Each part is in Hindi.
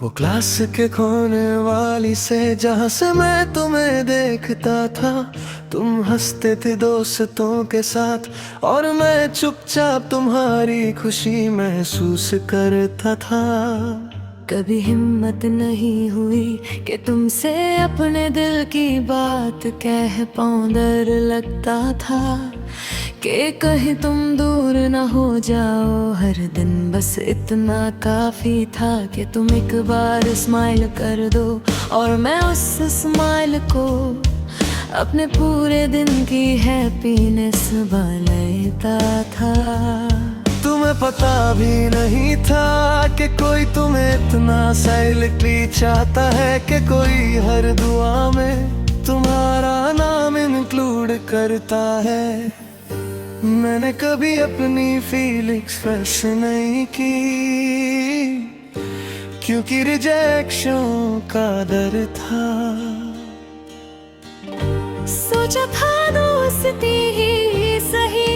वो क्लास के कोने वाली से जहाँ से मैं तुम्हें देखता था। तुम हंसते थे दोस्तों के साथ और मैं चुपचाप तुम्हारी खुशी महसूस करता था। कभी हिम्मत नहीं हुई कि तुमसे अपने दिल की बात कह पाऊं। डर लगता था कि कहीं तुम दूर न हो जाओ हर दिन। बस इतना काफी था कि तुम एक बार स्माइल कर दो और मैं उस स्माइल को अपने पूरे दिन की हैप्पीनेस बना लेता था। तुम्हें पता भी नहीं था कि कोई तुम्हें इतना साइलेंटली चाहता है कि कोई हर दुआ में तुम्हारा नाम इंक्लूड करता है। मैंने कभी अपनी फीलिंग एक्सप्रेस नहीं की क्योंकि रिजेक्शन का डर था। सोचा था दोस्ती ही सही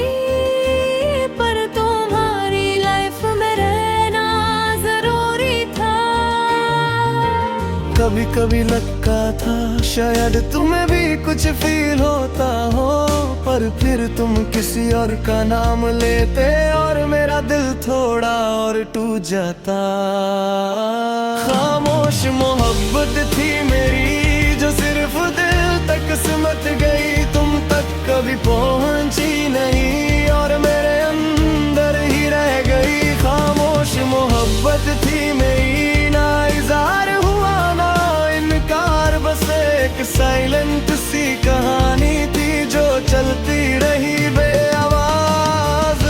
पर तुम्हारी लाइफ में रहना जरूरी था। कभी कभी लगता था शायद तुम्हें भी कुछ फील होता हो, पर फिर तुम किसी और का नाम लेते और मेरा दिल थोड़ा और टूट जाता। खामोश मोहब्बत थी मेरी जो सिर्फ दिल तक सिमट गई, तुम तक कभी पहुंची नहीं और मेरे अंदर ही रह गई। खामोश मोहब्बत थी मेरी, ना इज़हार हुआ ना इनकार, बस एक साइलेंट सी कहानी थी जो चलती रही बेआवाज।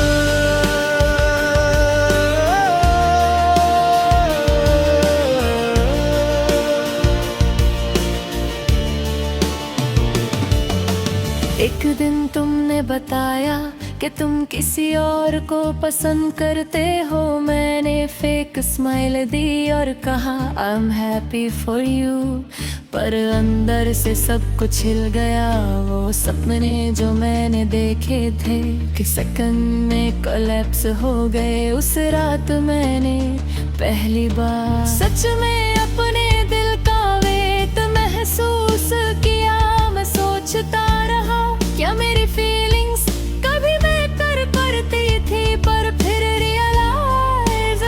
एक दिन तुमने बताया कि तुम किसी और को पसंद करते हो। मैंने फेक स्माइल दी और कहा I am happy for you, पर अंदर से सब कुछ हिल गया। वो सपने जो मैंने देखे थे कि सेकंड में कोलैप्स हो गए। उस रात मैंने पहली बार सच में अपने दिल का वेट महसूस किया। मैं सोचता रहा क्या मेरी फीलिंग्स कभी बेहतर करती थी, पर फिर रियलाइज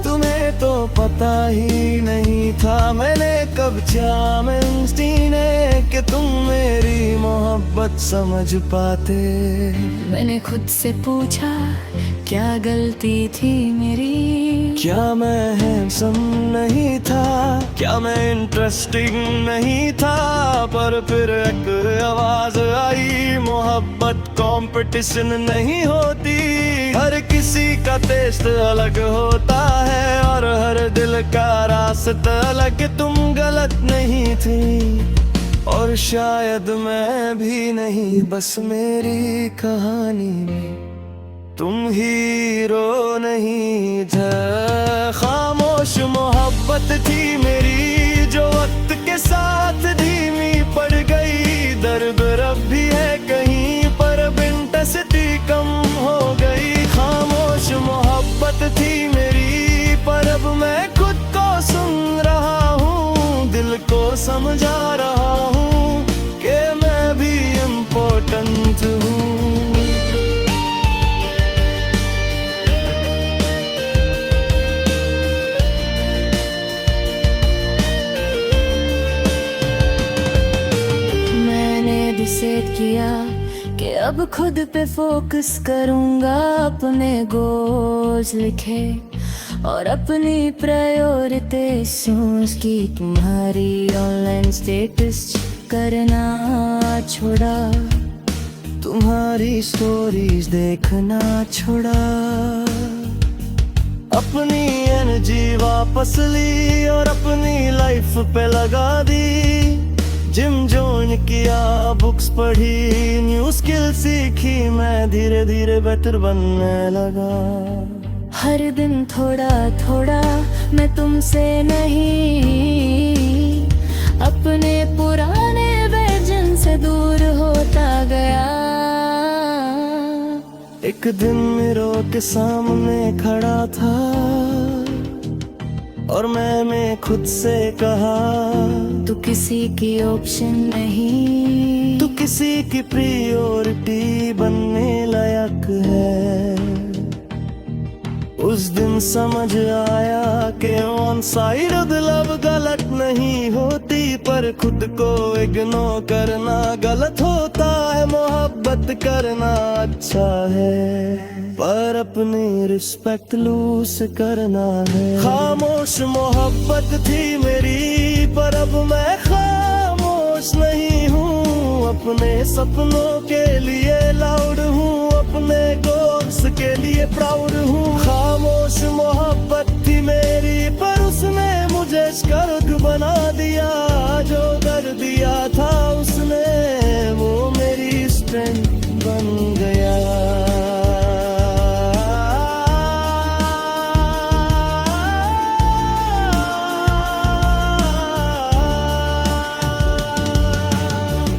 तुम्हें तो पता ही नहीं था मैंने कब जाने कि तुम मेरी मोहब्बत समझ पाते। मैंने खुद से पूछा क्या गलती थी मेरी। क्या मैं हैंडसम नहीं था, क्या मैं इंटरेस्टिंग नहीं था, पर फिर एक आवाज आई मोहब्बत कंपटीशन नहीं होती। हर किसी का टेस्ट अलग होता है और हर दिल का रास्ता अलग। तुम गलत नहीं थी और शायद मैं भी नहीं, बस मेरी कहानी में तुम हीरो नहीं थे। खामोश मोहब्बत थी मेरी जो वक्त के साथ धीमी पड़ गई। दर्द रब भी है कहीं पर इंटेंसिटी कम हो गई। खामोश मोहब्बत थी मेरी पर अब मैं खुद को सुन रहा हूँ, दिल को समझा रहा हूँ कि मैं भी इम्पोर्टेंट हूँ। डिसाइड किया कि अब खुद पे फोकस करूंगा। अपने गोल्स लिखे और अपनी प्रायोरिटीज की। तुम्हारी ऑनलाइन स्टेटस करना छोड़ा, तुम्हारी स्टोरीज देखना छोड़ा। अपनी एनर्जी वापस ली और अपनी लाइफ पे लगा दी। जिम ज्वाइन किया, बुक्स पढ़ी, न्यू स्किल सीखी, मैं धीरे धीरे बेटर बनने लगा। हर दिन थोड़ा थोड़ा मैं तुमसे नहीं अपने पुराने वर्जन से दूर होता गया। एक दिन मिरर के सामने खड़ा था, और मैंने खुद से कहा तू किसी की ऑप्शन नहीं, तू किसी की प्रायोरिटी बनने लायक है। उस दिन समझ आया कि ऑन साइड लव गलत नहीं होती, पर खुद को इग्नोर करना गलत होता है। मोहब्बत करना अच्छा है, पर अपनी रिस्पेक्ट लूज करना है। खामोश मोहब्बत थी मेरी, पर अब मैं खामोश नहीं हूँ। अपने सपनों के लिए लाउड हूँ, अपने गोल्स के लिए प्राउड हूँ। खामोश मोहब्बत थी मेरी, पर उसने मुझे स्कर्ग बना दिया। जो दर्द दिया था उसने, वो मेरी स्ट्रेंथ बन गया।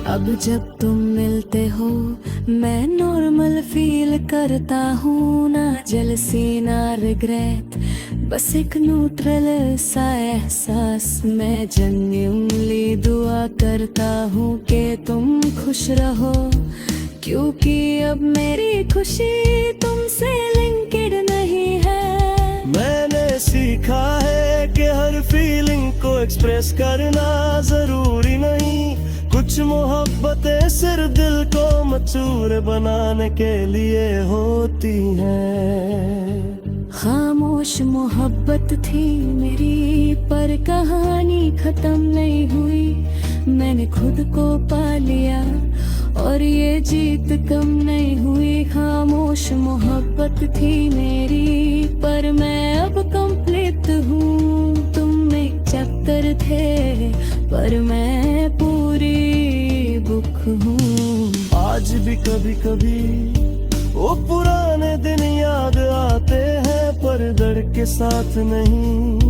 अब जब तुम मिलते हो मैं नॉर्मल फील करता हूँ। ना जेलसी ना रिग्रेट, बस एक न्यूट्रल सा एहसास। मैं जेन्युइनली दुआ करता हूँ कि तुम खुश रहो, क्योंकि अब मेरी खुशी तुमसे लिंक्ड नहीं है। मैंने सीखा है कि हर फीलिंग को एक्सप्रेस करना जरूरी नहीं। कुछ मोहब्बतें सिर्फ दिल को मचूर बनाने के लिए होती हैं। खामोश मोहब्बत थी मेरी, पर कहानी खत्म नहीं हुई। मैंने खुद को पा लिया और ये जीत कम नहीं हुई। खामोश मोहब्बत थी मेरी, पर मैं अब कंप्लीट हूँ। तुम एक चैप्टर थे, पर मैं पूरी बुक हूँ। आज भी कभी कभी वो पुराने दिन याद आते हैं, पर डर के साथ नहीं,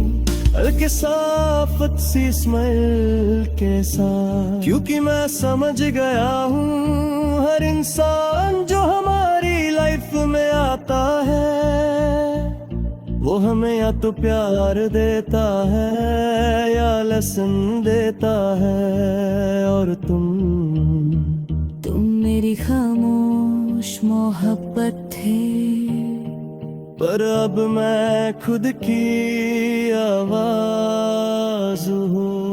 हल्के साफत सी स्माइल के साथ। क्योंकि मैं समझ गया हूँ हर इंसान जो हमारी लाइफ में आता है, वो हमें या तो प्यार देता है या लेसन देता है। और तुम मेरी खामोश मोहब्बत थे, पर अब मैं खुद की आवाज हूँ।